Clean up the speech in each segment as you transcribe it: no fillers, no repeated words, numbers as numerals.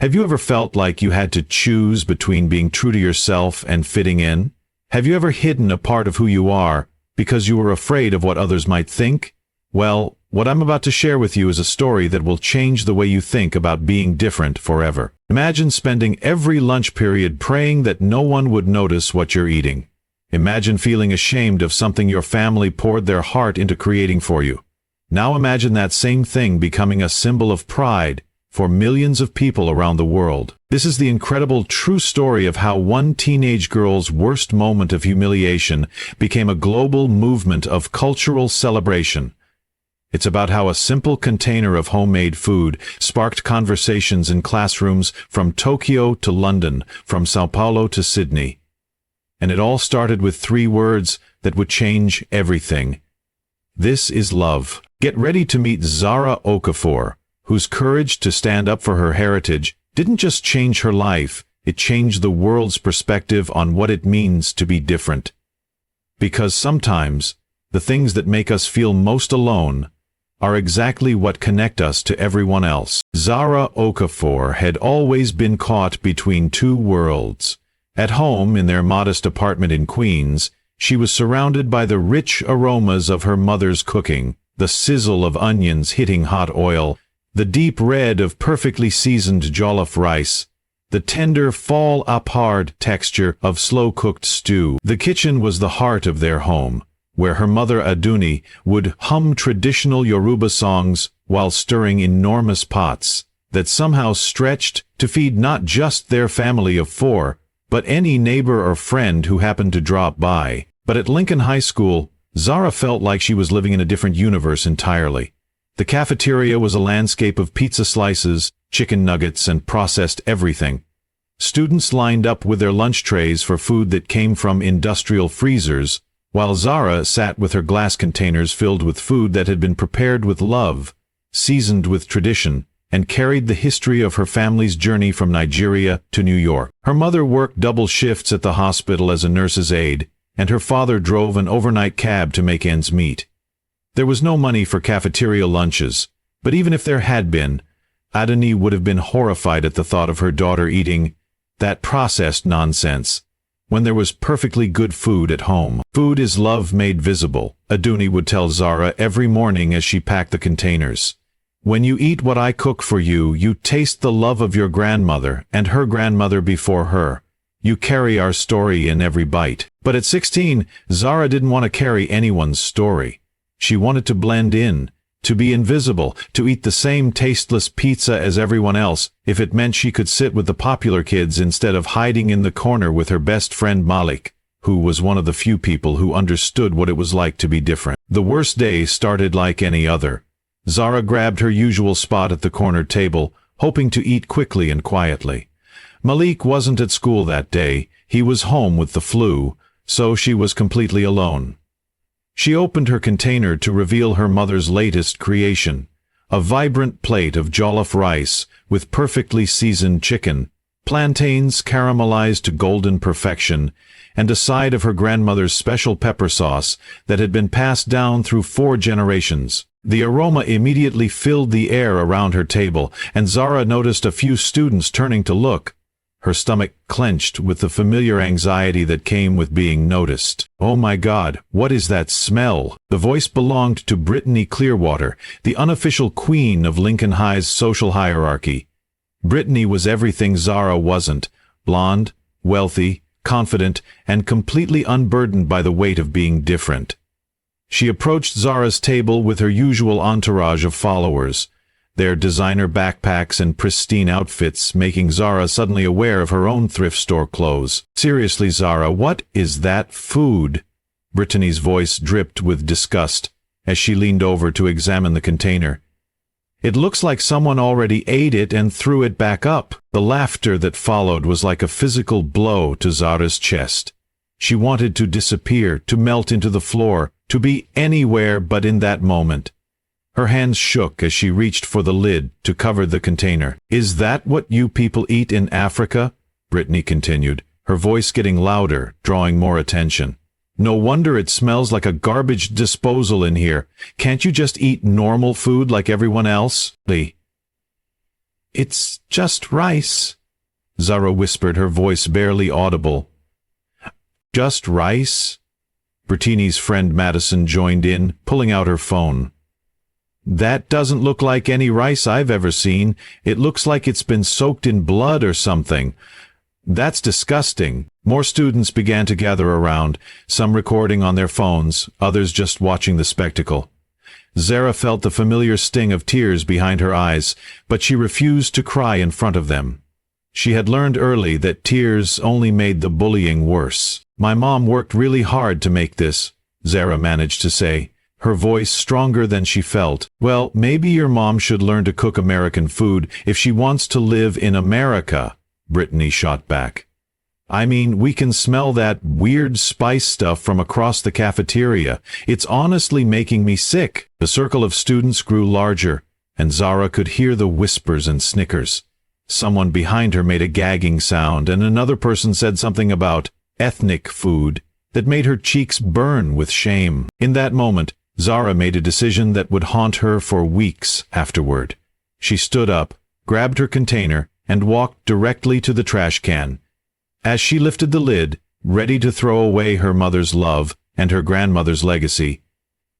Have you ever felt like you had to choose between being true to yourself and fitting in? Have you ever hidden a part of who you are because you were afraid of what others might think? Well, what I'm about to share with you is a story that will change the way you think about being different forever. Imagine spending every lunch period praying that no one would notice what you're eating. Imagine feeling ashamed of something your family poured their heart into creating for you. Now imagine that same thing becoming a symbol of pride for millions of people around the world. This is the incredible true story of how one teenage girl's worst moment of humiliation became a global movement of cultural celebration. It's about how a simple container of homemade food sparked conversations in classrooms from Tokyo to London, from Sao Paulo to Sydney. And it all started with 3 words that would change everything. This is love. Get ready to meet Zara Okafor, whose courage to stand up for her heritage didn't just change her life, it changed the world's perspective on what it means to be different. Because sometimes, the things that make us feel most alone are exactly what connect us to everyone else. Zara Okafor had always been caught between 2 worlds. At home, in their modest apartment in Queens, she was surrounded by the rich aromas of her mother's cooking, the sizzle of onions hitting hot oil, the deep red of perfectly seasoned jollof rice, the tender fall-apart texture of slow-cooked stew. The kitchen was the heart of their home, where her mother Adunni would hum traditional Yoruba songs while stirring enormous pots that somehow stretched to feed not just their family of 4, but any neighbor or friend who happened to drop by. But at Lincoln High School, Zara felt like she was living in a different universe entirely. The cafeteria was a landscape of pizza slices, chicken nuggets, and processed everything. Students lined up with their lunch trays for food that came from industrial freezers, while Zara sat with her glass containers filled with food that had been prepared with love, seasoned with tradition, and carried the history of her family's journey from Nigeria to New York. Her mother worked double shifts at the hospital as a nurse's aide, and her father drove an overnight cab to make ends meet. There was no money for cafeteria lunches, but even if there had been, Adunni would have been horrified at the thought of her daughter eating that processed nonsense, when there was perfectly good food at home. Food is love made visible, Adunni would tell Zara every morning as she packed the containers. When you eat what I cook for you, you taste the love of your grandmother and her grandmother before her. You carry our story in every bite. But at 16, Zara didn't want to carry anyone's story. She wanted to blend in, to be invisible, to eat the same tasteless pizza as everyone else, if it meant she could sit with the popular kids instead of hiding in the corner with her best friend Malik, who was one of the few people who understood what it was like to be different. The worst day started like any other. Zara grabbed her usual spot at the corner table, hoping to eat quickly and quietly. Malik wasn't at school that day. He was home with the flu, so she was completely alone. She opened her container to reveal her mother's latest creation, a vibrant plate of jollof rice with perfectly seasoned chicken, plantains caramelized to golden perfection, and a side of her grandmother's special pepper sauce that had been passed down through 4 generations. The aroma immediately filled the air around her table, and Zara noticed a few students turning to look. Her stomach clenched with the familiar anxiety that came with being noticed. "Oh my God, what is that smell?" The voice belonged to Brittany Clearwater, the unofficial queen of Lincoln High's social hierarchy. Brittany was everything Zara wasn't: blonde, wealthy, confident, and completely unburdened by the weight of being different. She approached Zara's table with her usual entourage of followers, their designer backpacks and pristine outfits making Zara suddenly aware of her own thrift store clothes. "Seriously, Zara, what is that food?" Brittany's voice dripped with disgust as she leaned over to examine the container. "It looks like someone already ate it and threw it back up." The laughter that followed was like a physical blow to Zara's chest. She wanted to disappear, to melt into the floor, to be anywhere but in that moment. Her hands shook as she reached for the lid to cover the container. "Is that what you people eat in Africa?" Brittany continued, her voice getting louder, drawing more attention. "No wonder it smells like a garbage disposal in here. Can't you just eat normal food like everyone else?" It's just rice, Zara whispered, her voice barely audible. Just rice? Brittany's friend Madison joined in, pulling out her phone. That doesn't look like any rice I've ever seen. It looks like it's been soaked in blood or something. That's disgusting. More students began to gather around, some recording on their phones, others just watching the spectacle. Zara felt the familiar sting of tears behind her eyes, but she refused to cry in front of them. She had learned early that tears only made the bullying worse. My mom worked really hard to make this, Zara managed to say, her voice stronger than she felt. Well, maybe your mom should learn to cook American food if she wants to live in America, Brittany shot back. I mean, we can smell that weird spice stuff from across the cafeteria. It's honestly making me sick. The circle of students grew larger, and Zara could hear the whispers and snickers. Someone behind her made a gagging sound, and another person said something about ethnic food that made her cheeks burn with shame. In that moment, Zara made a decision that would haunt her for weeks afterward. She stood up, grabbed her container, and walked directly to the trash can. As she lifted the lid, ready to throw away her mother's love and her grandmother's legacy,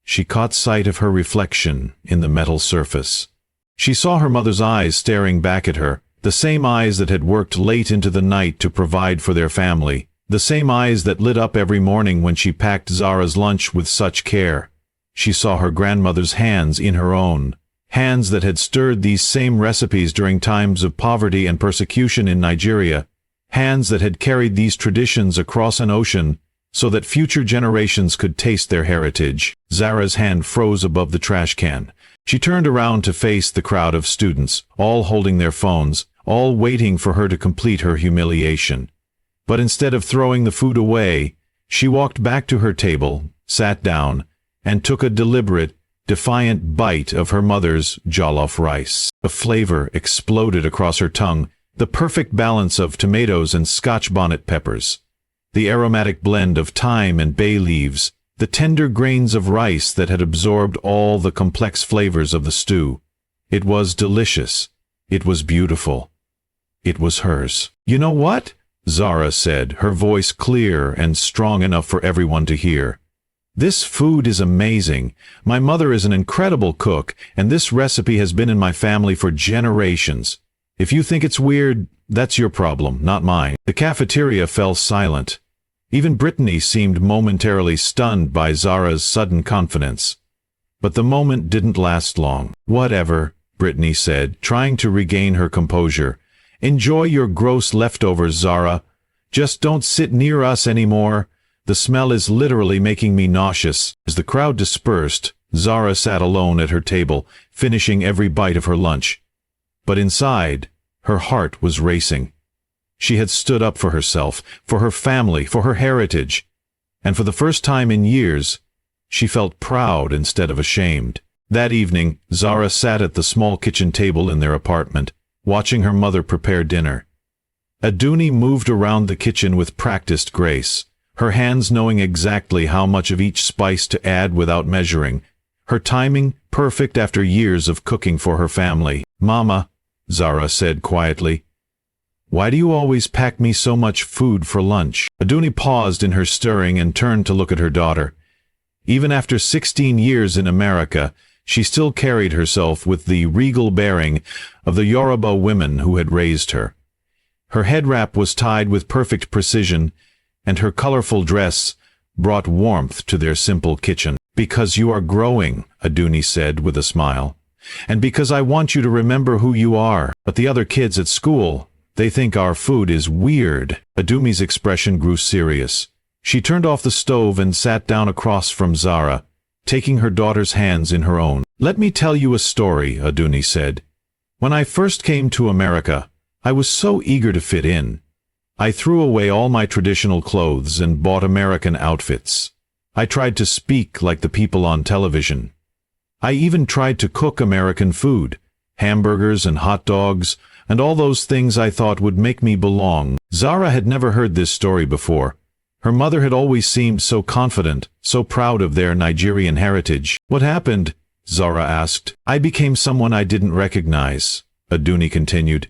she caught sight of her reflection in the metal surface. She saw her mother's eyes staring back at her, the same eyes that had worked late into the night to provide for their family, the same eyes that lit up every morning when she packed Zara's lunch with such care. She saw her grandmother's hands in her own, hands that had stirred these same recipes during times of poverty and persecution in Nigeria, hands that had carried these traditions across an ocean so that future generations could taste their heritage. Zara's hand froze above the trash can. She turned around to face the crowd of students, all holding their phones, all waiting for her to complete her humiliation. But instead of throwing the food away, she walked back to her table, sat down, and took a deliberate, defiant bite of her mother's jollof rice. The flavor exploded across her tongue, the perfect balance of tomatoes and Scotch bonnet peppers, the aromatic blend of thyme and bay leaves, the tender grains of rice that had absorbed all the complex flavors of the stew. It was delicious. It was beautiful. It was hers. You know what? Zara said, her voice clear and strong enough for everyone to hear. This food is amazing. My mother is an incredible cook, and this recipe has been in my family for generations. If you think it's weird, that's your problem, not mine. The cafeteria fell silent. Even Brittany seemed momentarily stunned by Zara's sudden confidence. But the moment didn't last long. Whatever, Brittany said, trying to regain her composure. Enjoy your gross leftovers, Zara. Just don't sit near us anymore. The smell is literally making me nauseous. As the crowd dispersed, Zara sat alone at her table, finishing every bite of her lunch. But inside, her heart was racing. She had stood up for herself, for her family, for her heritage. And for the first time in years, she felt proud instead of ashamed. That evening, Zara sat at the small kitchen table in their apartment, watching her mother prepare dinner. Adunni moved around the kitchen with practiced grace, her hands knowing exactly how much of each spice to add without measuring, her timing perfect after years of cooking for her family. Mama, Zara said quietly, why do you always pack me so much food for lunch? Adunni paused in her stirring and turned to look at her daughter. Even after 16 years in America, she still carried herself with the regal bearing of the Yoruba women who had raised her. Her head wrap was tied with perfect precision, and her colorful dress brought warmth to their simple kitchen. Because you are growing, Adunni said with a smile. And because I want you to remember who you are. But the other kids at school, they think our food is weird. Adunni's expression grew serious. She turned off the stove and sat down across from Zara, taking her daughter's hands in her own. Let me tell you a story, Adunni said. When I first came to America, I was so eager to fit in. I threw away all my traditional clothes and bought American outfits. I tried to speak like the people on television. I even tried to cook American food, hamburgers and hot dogs, and all those things I thought would make me belong. Zara had never heard this story before. Her mother had always seemed so confident, so proud of their Nigerian heritage. What happened? Zara asked. I became someone I didn't recognize. Adunni continued.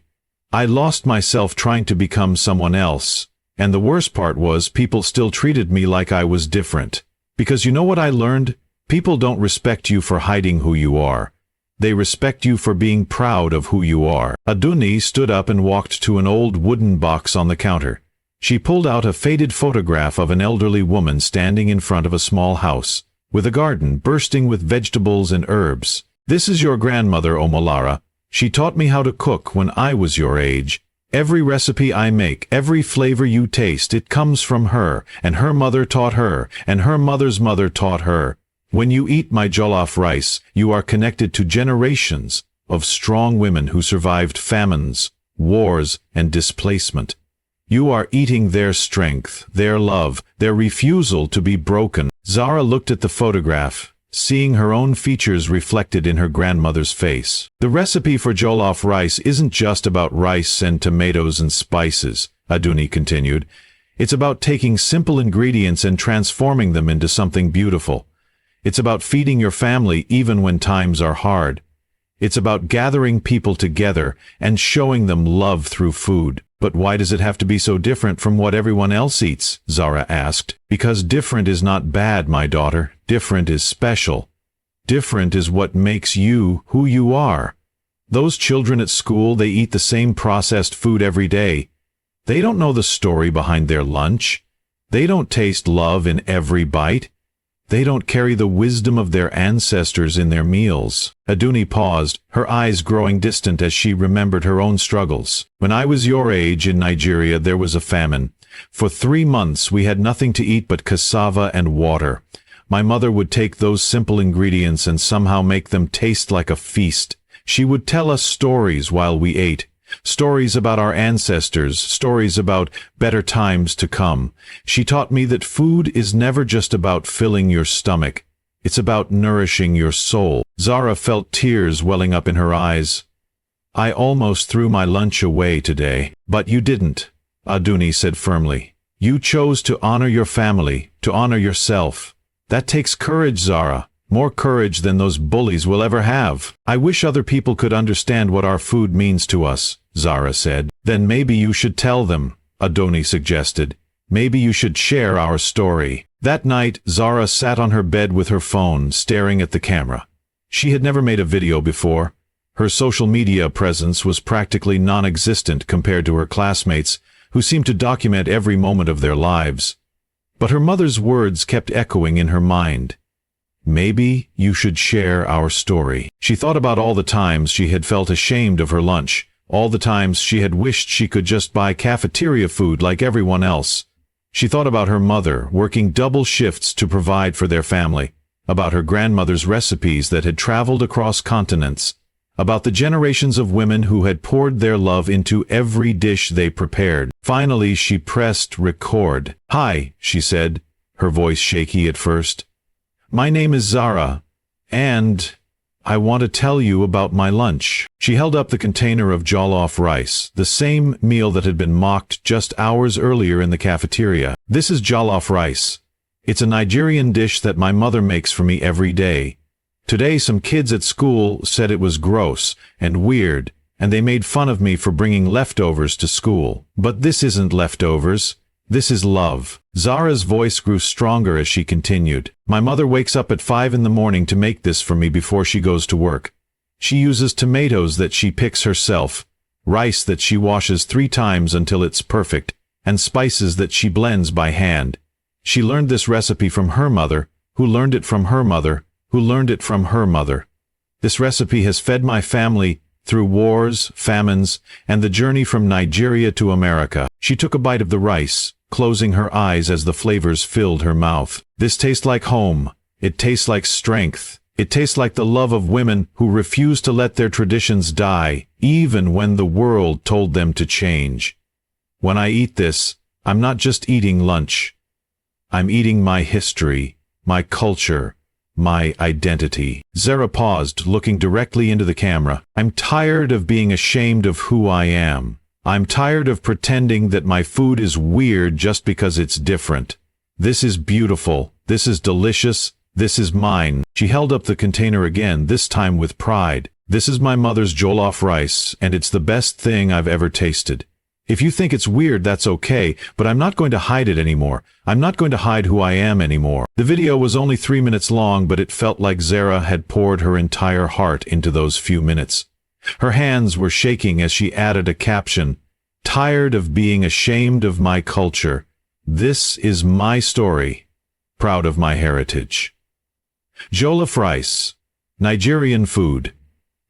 I lost myself trying to become someone else, and the worst part was people still treated me like I was different. Because you know what I learned? People don't respect you for hiding who you are. They respect you for being proud of who you are. Adunni stood up and walked to an old wooden box on the counter. She pulled out a faded photograph of an elderly woman standing in front of a small house, with a garden bursting with vegetables and herbs. This is your grandmother, Omolara. She taught me how to cook when I was your age. Every recipe I make, every flavor you taste, it comes from her, and her mother taught her, and her mother's mother taught her. When you eat my jollof rice, you are connected to generations of strong women who survived famines, wars, and displacement. You are eating their strength, their love, their refusal to be broken. Zara looked at the photograph, seeing her own features reflected in her grandmother's face. The recipe for jollof rice isn't just about rice and tomatoes and spices, Adunni continued. It's about taking simple ingredients and transforming them into something beautiful. It's about feeding your family even when times are hard. It's about gathering people together and showing them love through food. But why does it have to be so different from what everyone else eats? Zara asked. Because different is not bad, my daughter. Different is special. Different is what makes you who you are. Those children at school, they eat the same processed food every day. They don't know the story behind their lunch. They don't taste love in every bite. They don't carry the wisdom of their ancestors in their meals. Adunni paused, her eyes growing distant as she remembered her own struggles. When I was your age in Nigeria, there was a famine. For 3 months we had nothing to eat but cassava and water. My mother would take those simple ingredients and somehow make them taste like a feast. She would tell us stories while we ate. Stories about our ancestors, stories about better times to come. She taught me that food is never just about filling your stomach. It's about nourishing your soul. Zara felt tears welling up in her eyes. I almost threw my lunch away today. But you didn't, Adunni said firmly. You chose to honor your family, to honor yourself. That takes courage, Zara. More courage than those bullies will ever have. I wish other people could understand what our food means to us, Zara said. Then maybe you should tell them, Adunni suggested. Maybe you should share our story. That night, Zara sat on her bed with her phone, staring at the camera. She had never made a video before. Her social media presence was practically non-existent compared to her classmates, who seemed to document every moment of their lives. But her mother's words kept echoing in her mind. Maybe you should share our story. She thought about all the times she had felt ashamed of her lunch, all the times she had wished she could just buy cafeteria food like everyone else. She thought about her mother, working double shifts to provide for their family, about her grandmother's recipes that had traveled across continents, about the generations of women who had poured their love into every dish they prepared. Finally, she pressed record. Hi, she said, her voice shaky at first. My name is Zara, and I want to tell you about my lunch. She held up the container of jollof rice, the same meal that had been mocked just hours earlier in the cafeteria. This is jollof rice. It's a Nigerian dish that my mother makes for me every day. Today some kids at school said it was gross and weird, and they made fun of me for bringing leftovers to school. But this isn't leftovers. This is love. Zara's voice grew stronger as she continued. My mother wakes up at 5 in the morning to make this for me before she goes to work. She uses tomatoes that she picks herself, rice that she washes 3 times until it's perfect, and spices that she blends by hand. She learned this recipe from her mother, who learned it from her mother, who learned it from her mother. This recipe has fed my family through wars, famines, and the journey from Nigeria to America. She took a bite of the rice, closing her eyes as the flavors filled her mouth. This tastes like home. It tastes like strength. It tastes like the love of women who refuse to let their traditions die, even when the world told them to change. When I eat this, I'm not just eating lunch. I'm eating my history, my culture, my identity. Zara paused, looking directly into the camera. I'm tired of being ashamed of who I am. I'm tired of pretending that my food is weird just because it's different. This is beautiful. This is delicious. This is mine. She held up the container again, this time with pride. This is my mother's jollof rice, and it's the best thing I've ever tasted. If you think it's weird, that's okay, but I'm not going to hide it anymore. I'm not going to hide who I am anymore." The video was only 3 minutes long, but it felt like Zara had poured her entire heart into those few minutes. Her hands were shaking as she added a caption, "Tired of being ashamed of my culture. This is my story. Proud of my heritage." Jollof rice, Nigerian food,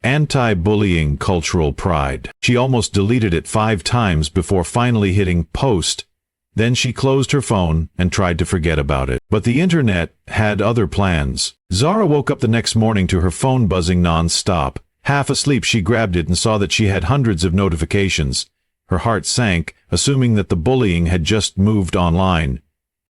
anti-bullying cultural pride. She almost deleted it 5 times before finally hitting post. Then she closed her phone and tried to forget about it. But the internet had other plans. Zara woke up the next morning to her phone buzzing non-stop. Half asleep, she grabbed it and saw that she had hundreds of notifications. Her heart sank, assuming that the bullying had just moved online.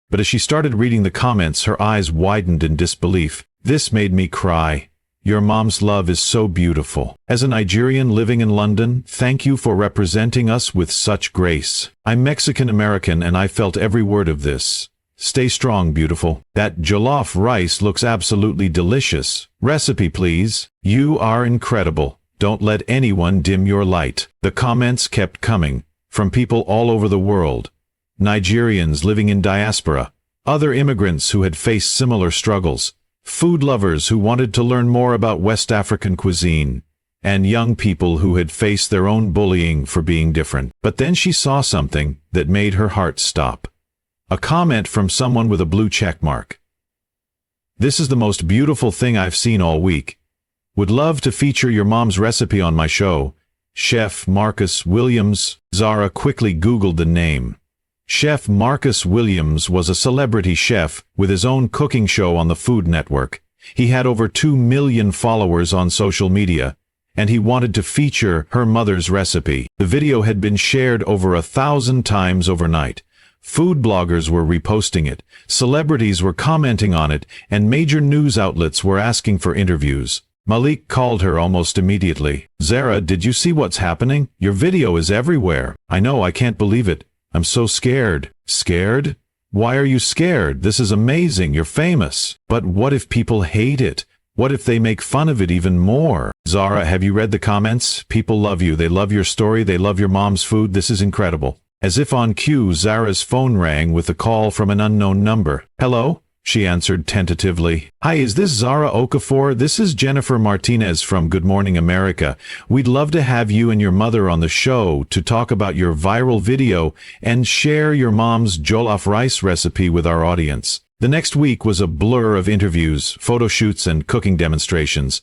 But as she started reading the comments, her eyes widened in disbelief. "This made me cry. Your mom's love is so beautiful. As a Nigerian living in London, thank you for representing us with such grace. I'm Mexican-American and I felt every word of this. Stay strong, beautiful. That jollof rice looks absolutely delicious. Recipe, please. You are incredible. Don't let anyone dim your light." The comments kept coming, from people all over the world. Nigerians living in diaspora, other immigrants who had faced similar struggles, food lovers who wanted to learn more about West African cuisine, and young people who had faced their own bullying for being different. But then she saw something that made her heart stop. A comment from someone with a blue check mark. "This is the most beautiful thing I've seen all week. Would love to feature your mom's recipe on my show. Chef Marcus Williams." Zara quickly Googled the name. Chef Marcus Williams was a celebrity chef with his own cooking show on the Food Network. He had over 2 million followers on social media, and he wanted to feature her mother's recipe. The video had been shared over 1,000 times overnight. Food bloggers were reposting it, celebrities were commenting on it, and major news outlets were asking for interviews. Malik called her almost immediately. "Zara, did you see what's happening? Your video is everywhere." "I know, I can't believe it. I'm so scared." "Scared? Why are you scared? This is amazing, you're famous." "But what if people hate it? What if they make fun of it even more?" "Zara, have you read the comments? People love you, they love your story, they love your mom's food, this is incredible." As if on cue, Zara's phone rang with a call from an unknown number. "Hello?" she answered tentatively. "Hi, is this Zara Okafor? This is Jennifer Martinez from Good Morning America. We'd love to have you and your mother on the show to talk about your viral video and share your mom's jollof rice recipe with our audience." The next week was a blur of interviews, photo shoots, and cooking demonstrations.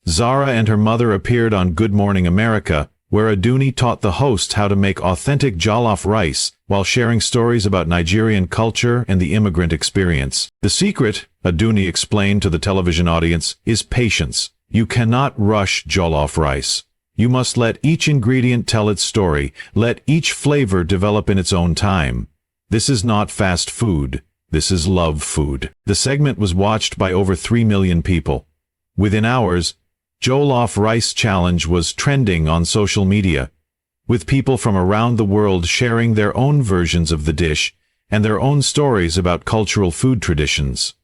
Zara and her mother appeared on Good Morning America, where Adunni taught the host how to make authentic jollof rice while sharing stories about Nigerian culture and the immigrant experience. "The secret," Adunni explained to the television audience, "is patience. You cannot rush jollof rice. You must let each ingredient tell its story, let each flavor develop in its own time. This is not fast food. This is love food." The segment was watched by over 3 million people. Within hours, JollofRiceChallenge was trending on social media, with people from around the world sharing their own versions of the dish and their own stories about cultural food traditions.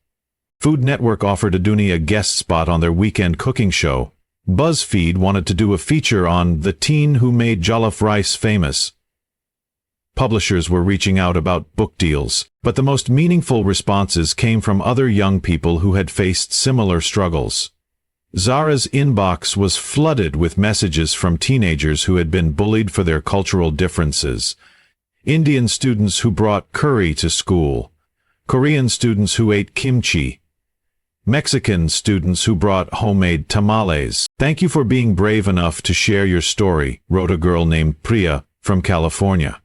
Food Network offered Adunni a guest spot on their weekend cooking show. BuzzFeed wanted to do a feature on the teen who made jollof rice famous. Publishers were reaching out about book deals, but the most meaningful responses came from other young people who had faced similar struggles. Zara's inbox was flooded with messages from teenagers who had been bullied for their cultural differences. Indian students who brought curry to school. Korean students who ate kimchi. Mexican students who brought homemade tamales. "Thank you for being brave enough to share your story," wrote a girl named Priya from California.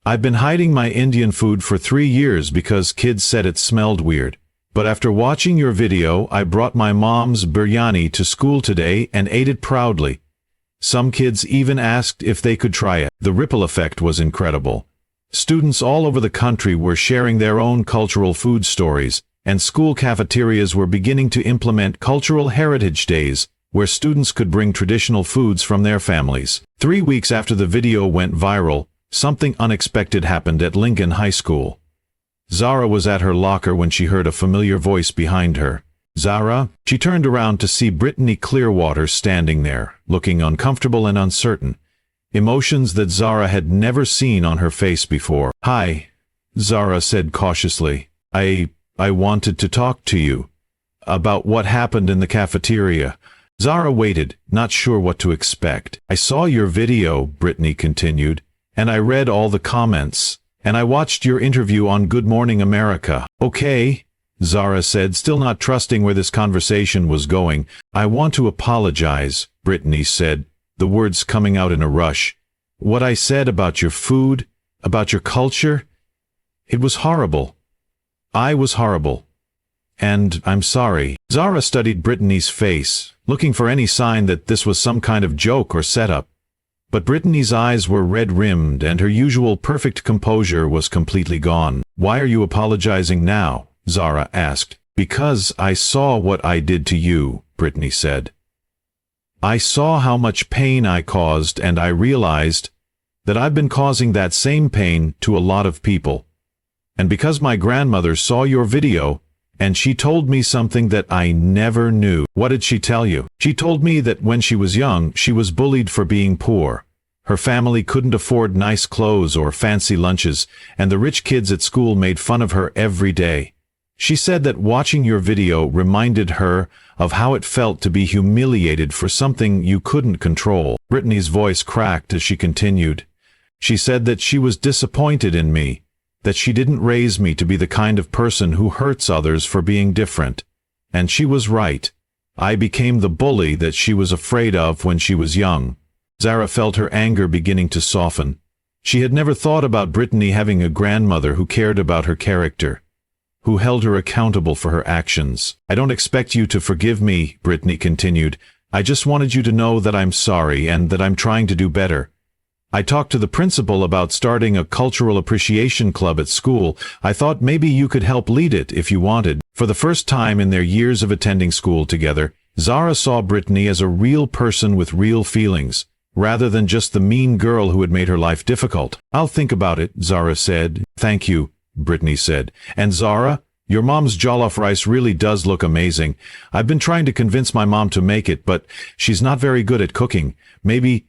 "I've been hiding my Indian food for 3 years because kids said it smelled weird. But after watching your video, I brought my mom's biryani to school today and ate it proudly. Some kids even asked if they could try it." The ripple effect was incredible. Students all over the country were sharing their own cultural food stories, and school cafeterias were beginning to implement cultural heritage days, where students could bring traditional foods from their families. 3 weeks after the video went viral, something unexpected happened at Lincoln High School. Zara was at her locker when she heard a familiar voice behind her. Zara? She turned around to see Brittany Clearwater standing there, looking uncomfortable and uncertain. Emotions that Zara had never seen on her face before. "Hi," Zara said cautiously. I wanted to talk to you about what happened in the cafeteria." Zara waited, not sure what to expect. "I saw your video," Brittany continued, "and I read all the comments, and I watched your interview on Good Morning America." "Okay," Zara said, still not trusting where this conversation was going. "I want to apologize," Brittany said, the words coming out in a rush. "What I said about your food, about your culture, it was horrible. I was horrible. And I'm sorry." Zara studied Brittany's face, looking for any sign that this was some kind of joke or setup. But Brittany's eyes were red-rimmed, and her usual perfect composure was completely gone. "Why are you apologizing now?" Zara asked. "Because I saw what I did to you," Brittany said. "I saw how much pain I caused, and I realized that I've been causing that same pain to a lot of people. And because my grandmother saw your video, and she told me something that I never knew." "What did she tell you?" "She told me that when she was young, she was bullied for being poor. Her family couldn't afford nice clothes or fancy lunches, and the rich kids at school made fun of her every day. She said that watching your video reminded her of how it felt to be humiliated for something you couldn't control." Brittany's voice cracked as she continued. "She said that she was disappointed in me, that she didn't raise me to be the kind of person who hurts others for being different. And she was right. I became the bully that she was afraid of when she was young." Zara felt her anger beginning to soften. She had never thought about Brittany having a grandmother who cared about her character, who held her accountable for her actions. "I don't expect you to forgive me," Brittany continued. "I just wanted you to know that I'm sorry and that I'm trying to do better. I talked to the principal about starting a cultural appreciation club at school. I thought maybe you could help lead it if you wanted." For the first time in their years of attending school together, Zara saw Brittany as a real person with real feelings, rather than just the mean girl who had made her life difficult. "I'll think about it," Zara said. "Thank you," Brittany said. "And Zara, your mom's jollof rice really does look amazing. I've been trying to convince my mom to make it, but she's not very good at cooking. Maybe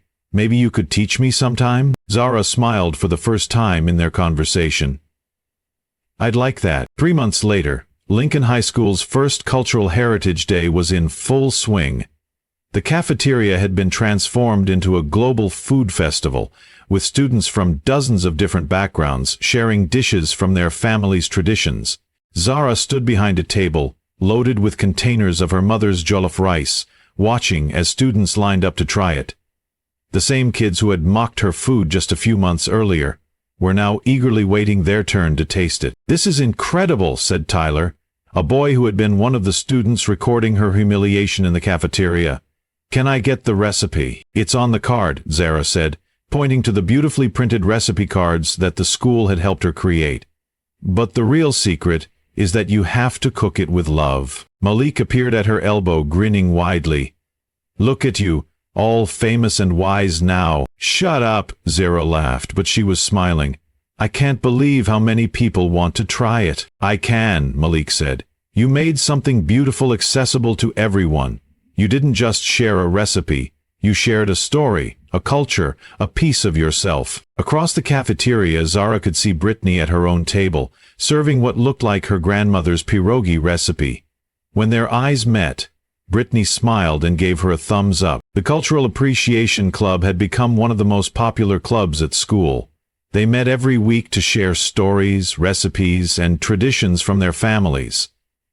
you could teach me sometime?" Zara smiled for the first time in their conversation. "I'd like that." 3 months later, Lincoln High School's first Cultural Heritage Day was in full swing. The cafeteria had been transformed into a global food festival, with students from dozens of different backgrounds sharing dishes from their family's traditions. Zara stood behind a table, loaded with containers of her mother's jollof rice, watching as students lined up to try it. The same kids who had mocked her food just a few months earlier were now eagerly waiting their turn to taste it. "This is incredible," said Tyler, a boy who had been one of the students recording her humiliation in the cafeteria. "Can I get the recipe?" "It's on the card," Zara said, pointing to the beautifully printed recipe cards that the school had helped her create. "But the real secret is that you have to cook it with love." Malik appeared at her elbow, grinning widely. "Look at you, all famous and wise now." "Shut up," Zara laughed, but she was smiling. "I can't believe how many people want to try it." "I can," Malik said. "You made something beautiful accessible to everyone. You didn't just share a recipe. You shared a story, a culture, a piece of yourself." Across the cafeteria, Zara could see Brittany at her own table, serving what looked like her grandmother's pierogi recipe. When their eyes met, Brittany smiled and gave her a thumbs up. The Cultural Appreciation Club had become one of the most popular clubs at school. They met every week to share stories, recipes, and traditions from their families.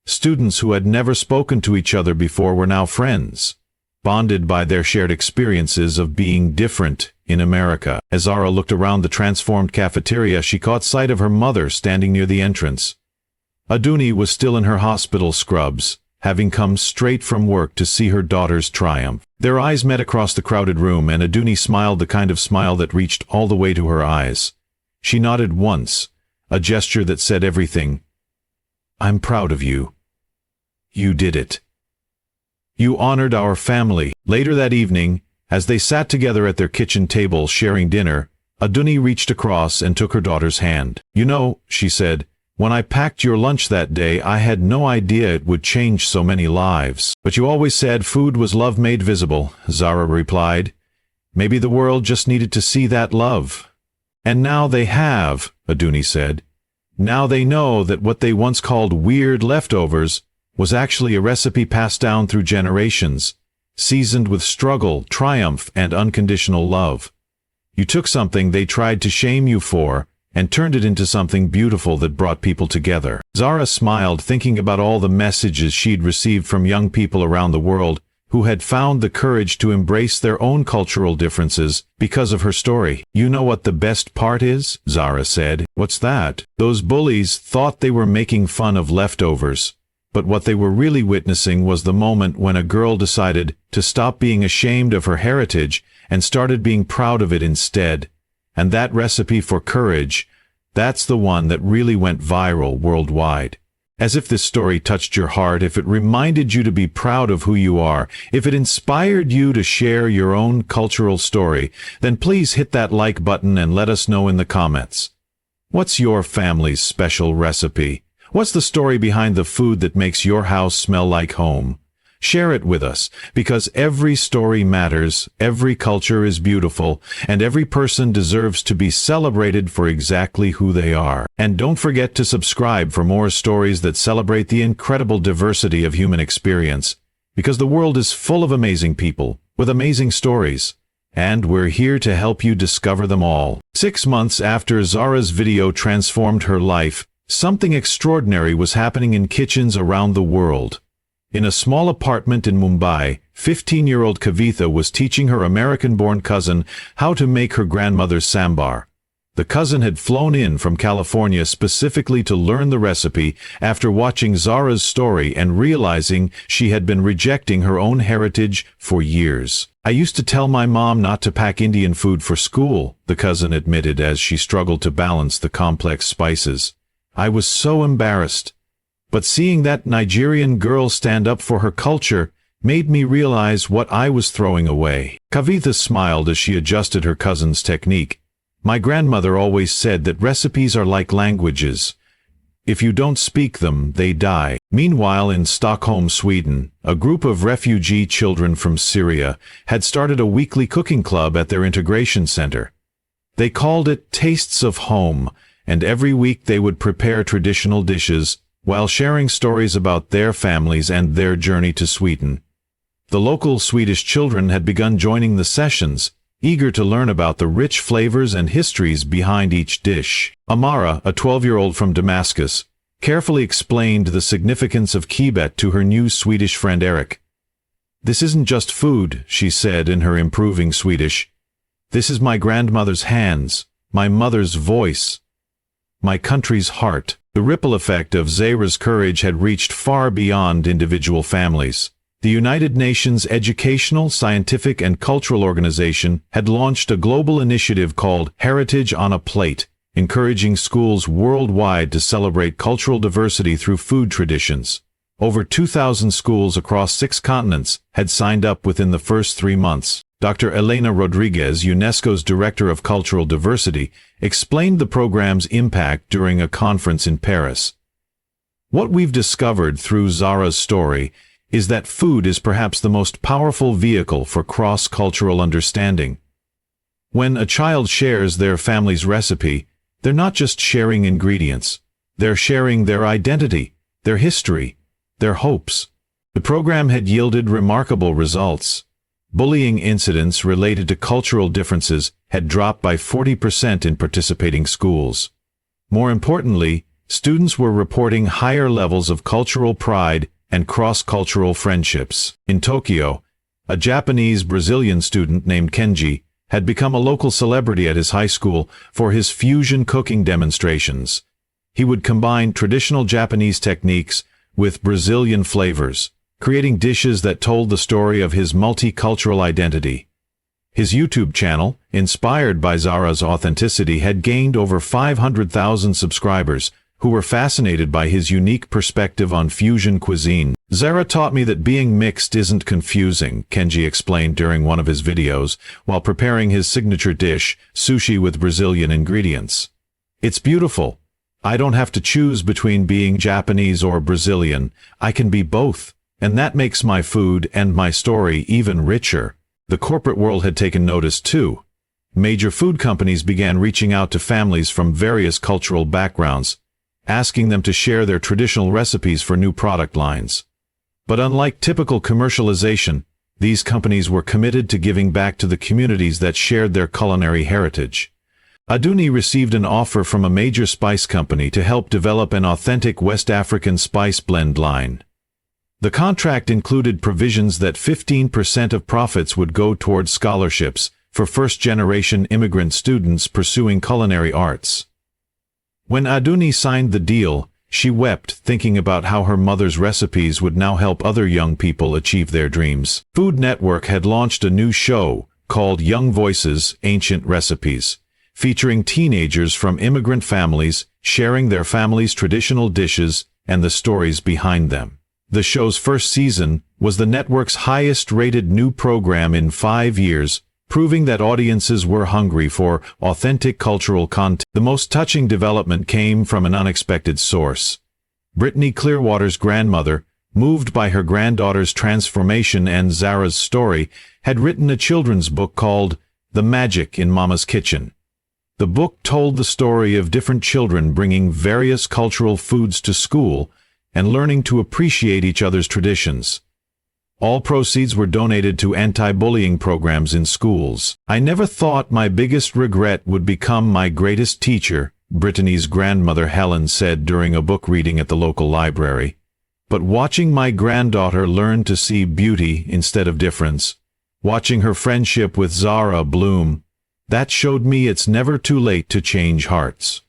Students who had never spoken to each other before were now friends, bonded by their shared experiences of being different in America. As Zara looked around the transformed cafeteria, she caught sight of her mother standing near the entrance. Adunni was still in her hospital scrubs, having come straight from work to see her daughter's triumph. Their eyes met across the crowded room, and Adunni smiled the kind of smile that reached all the way to her eyes. She nodded once, a gesture that said everything. "I'm proud of you. You did it. You honored our family." Later that evening, as they sat together at their kitchen table sharing dinner, Adunni reached across and took her daughter's hand. "You know," she said, When I packed your lunch that day, I had no idea it would change so many lives. But you always said food was love made visible, Zara replied. Maybe the world just needed to see that love. And now they have, Adunni said. Now they know that what they once called weird leftovers was actually a recipe passed down through generations, seasoned with struggle, triumph, and unconditional love. You took something they tried to shame you for, and turned it into something beautiful that brought people together. Zara smiled, thinking about all the messages she'd received from young people around the world who had found the courage to embrace their own cultural differences because of her story. You know what the best part is? Zara said. What's that? Those bullies thought they were making fun of leftovers, but what they were really witnessing was the moment when a girl decided to stop being ashamed of her heritage and started being proud of it instead. And that recipe for courage, that's the one that really went viral worldwide. As if this story touched your heart, if it reminded you to be proud of who you are, if it inspired you to share your own cultural story, then please hit that like button and let us know in the comments. What's your family's special recipe? What's the story behind the food that makes your house smell like home? Share it with us, because every story matters, every culture is beautiful, and every person deserves to be celebrated for exactly who they are. And don't forget to subscribe for more stories that celebrate the incredible diversity of human experience, because the world is full of amazing people, with amazing stories, and we're here to help you discover them all. 6 months after Zara's video transformed her life, something extraordinary was happening in kitchens around the world. In a small apartment in Mumbai, 15-year-old Kavitha was teaching her American-born cousin how to make her grandmother's sambar. The cousin had flown in from California specifically to learn the recipe after watching Zara's story and realizing she had been rejecting her own heritage for years. I used to tell my mom not to pack Indian food for school, the cousin admitted as she struggled to balance the complex spices. I was so embarrassed. But seeing that Nigerian girl stand up for her culture made me realize what I was throwing away. Kavitha smiled as she adjusted her cousin's technique. My grandmother always said that recipes are like languages. If you don't speak them, they die. Meanwhile, in Stockholm, Sweden, a group of refugee children from Syria had started a weekly cooking club at their integration center. They called it Tastes of Home, and every week they would prepare traditional dishes while sharing stories about their families and their journey to Sweden. The local Swedish children had begun joining the sessions, eager to learn about the rich flavors and histories behind each dish. Amara, a 12-year-old from Damascus, carefully explained the significance of kibet to her new Swedish friend Eric. "This isn't just food," she said in her improving Swedish. "This is my grandmother's hands, my mother's voice, my country's heart." The ripple effect of Zara's courage had reached far beyond individual families. The United Nations Educational, Scientific and Cultural Organization had launched a global initiative called Heritage on a Plate, encouraging schools worldwide to celebrate cultural diversity through food traditions. Over 2,000 schools across 6 continents had signed up within the first 3 months. Dr. Elena Rodriguez, UNESCO's Director of Cultural Diversity, explained the program's impact during a conference in Paris. "What we've discovered through Zara's story is that food is perhaps the most powerful vehicle for cross-cultural understanding. When a child shares their family's recipe, they're not just sharing ingredients, they're sharing their identity, their history, their hopes." The program had yielded remarkable results. Bullying incidents related to cultural differences had dropped by 40% in participating schools. More importantly, students were reporting higher levels of cultural pride and cross-cultural friendships. In Tokyo, a Japanese-Brazilian student named Kenji had become a local celebrity at his high school for his fusion cooking demonstrations. He would combine traditional Japanese techniques with Brazilian flavors, creating dishes that told the story of his multicultural identity. His YouTube channel, inspired by Zara's authenticity, had gained over 500,000 subscribers, who were fascinated by his unique perspective on fusion cuisine. "Zara taught me that being mixed isn't confusing," Kenji explained during one of his videos, while preparing his signature dish, sushi with Brazilian ingredients. "It's beautiful. I don't have to choose between being Japanese or Brazilian. I can be both, and that makes my food and my story even richer. The corporate world had taken notice too. Major food companies began reaching out to families from various cultural backgrounds, asking them to share their traditional recipes for new product lines. But unlike typical commercialization, these companies were committed to giving back to the communities that shared their culinary heritage. Adunni received an offer from a major spice company to help develop an authentic West African spice blend line. The contract included provisions that 15% of profits would go towards scholarships for first-generation immigrant students pursuing culinary arts. When Adunni signed the deal, she wept, thinking about how her mother's recipes would now help other young people achieve their dreams. Food Network had launched a new show called Young Voices, Ancient Recipes, featuring teenagers from immigrant families sharing their family's traditional dishes and the stories behind them. The show's first season was the network's highest-rated new program in 5 years, proving that audiences were hungry for authentic cultural content. The most touching development came from an unexpected source. Brittany Clearwater's grandmother, moved by her granddaughter's transformation and Zara's story, had written a children's book called The Magic in Mama's Kitchen. The book told the story of different children bringing various cultural foods to school and learning to appreciate each other's traditions. All proceeds were donated to anti-bullying programs in schools. I never thought my biggest regret would become my greatest teacher, Brittany's grandmother Helen said during a book reading at the local library. But watching my granddaughter learn to see beauty instead of difference, watching her friendship with Zara bloom, that showed me it's never too late to change hearts.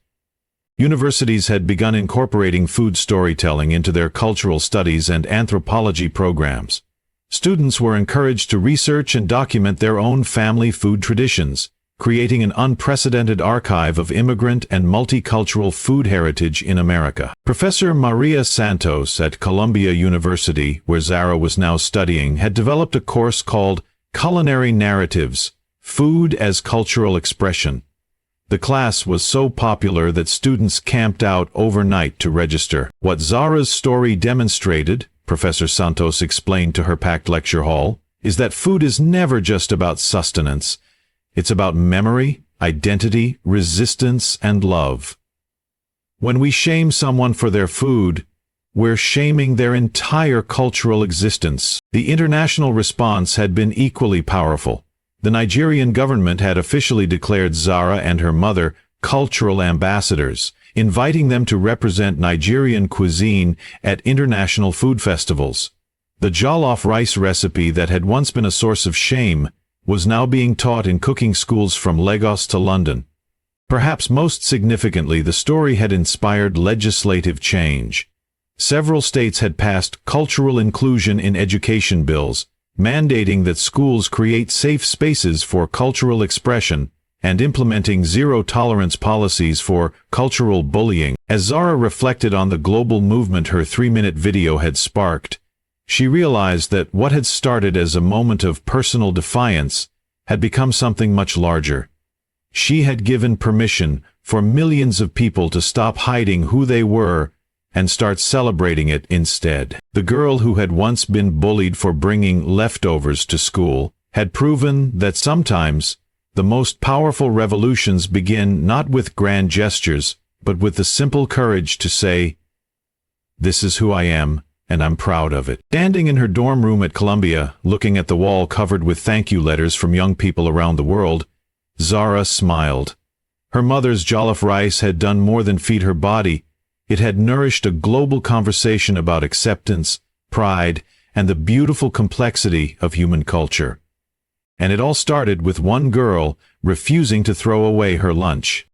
Universities had begun incorporating food storytelling into their cultural studies and anthropology programs. Students were encouraged to research and document their own family food traditions, creating an unprecedented archive of immigrant and multicultural food heritage in America. Professor Maria Santos at Columbia University, where Zara was now studying, had developed a course called Culinary Narratives, Food as Cultural Expression. The class was so popular that students camped out overnight to register. What Zara's story demonstrated, Professor Santos explained to her packed lecture hall, is that food is never just about sustenance. It's about memory, identity, resistance, and love. When we shame someone for their food, we're shaming their entire cultural existence. The international response had been equally powerful. The Nigerian government had officially declared Zara and her mother cultural ambassadors, inviting them to represent Nigerian cuisine at international food festivals. The jollof rice recipe that had once been a source of shame was now being taught in cooking schools from Lagos to London. Perhaps most significantly, the story had inspired legislative change. Several states had passed cultural inclusion in education bills, mandating that schools create safe spaces for cultural expression and implementing zero-tolerance policies for cultural bullying. As Zara reflected on the global movement her 3-minute video had sparked, she realized that what had started as a moment of personal defiance had become something much larger. She had given permission for millions of people to stop hiding who they were and start celebrating it instead. The girl who had once been bullied for bringing leftovers to school had proven that sometimes the most powerful revolutions begin not with grand gestures, but with the simple courage to say, "This is who I am, and I'm proud of it." Standing in her dorm room at Columbia, looking at the wall covered with thank you letters from young people around the world, Zara smiled. Her mother's jollof rice had done more than feed her body. It had nourished a global conversation about acceptance, pride, and the beautiful complexity of human culture. And it all started with one girl refusing to throw away her lunch.